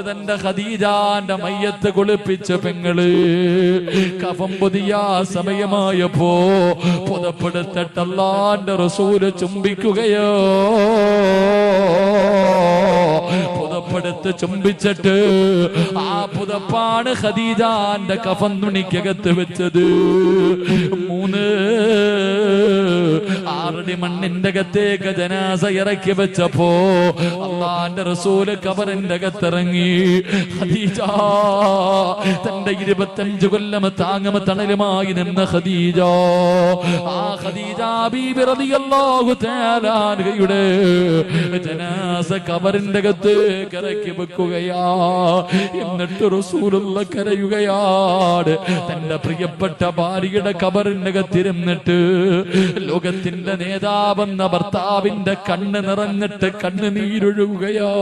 തന്റെ ഖദീജാന്റെ മയ്യത്ത് കുളിപ്പിച്ച പെങ്ങള് കഫം പൊതിയ സമയമായപ്പോ പുതപ്പെടുത്തിട്ട് അല്ലാഹുവിന്റെ റസൂല് ചുംബിക്കുകയോ, പുതപ്പെടുത്ത് ചുംബിച്ചിട്ട് ആ പുതപ്പാണ് ഖദീജാന്റെ കഫൻ തുണിക്കകത്ത് വെച്ചത്. 6 മണ്ണിന്റെ അകത്തേക്ക് ജനാസ ഇറക്കി വെച്ചപ്പോ അല്ലാഹുവിന്റെ റസൂല് ഖബറിന്റെ അകത്തിറങ്ങി. ഖദീജ തന്റെ 25 കൊല്ലം താങ്ങമ തണലുമായി നിന്ന ഖദീജ, ആ ഖദീജ ബീബി റളിയല്ലാഹു തആല അൻഹയുടെ ജനാസ ഖബറിന്റെ അകത്തേക്ക് ഇറക്കി വെക്കുകയാ. എന്നിട്ട് റസൂലുള്ളാഹി കരയുകയാണ്. തന്റെ പ്രിയപ്പെട്ട ഭാര്യയുടെ ഖബറിന്റെ അകത്തിരുന്നിട്ട് ലോകത്തിന്റെ നേതാവെന്ന ഭർത്താവിന്റെ കണ്ണ് നിറഞ്ഞിട്ട് കണ്ണുനീരൊഴുകുകയാ.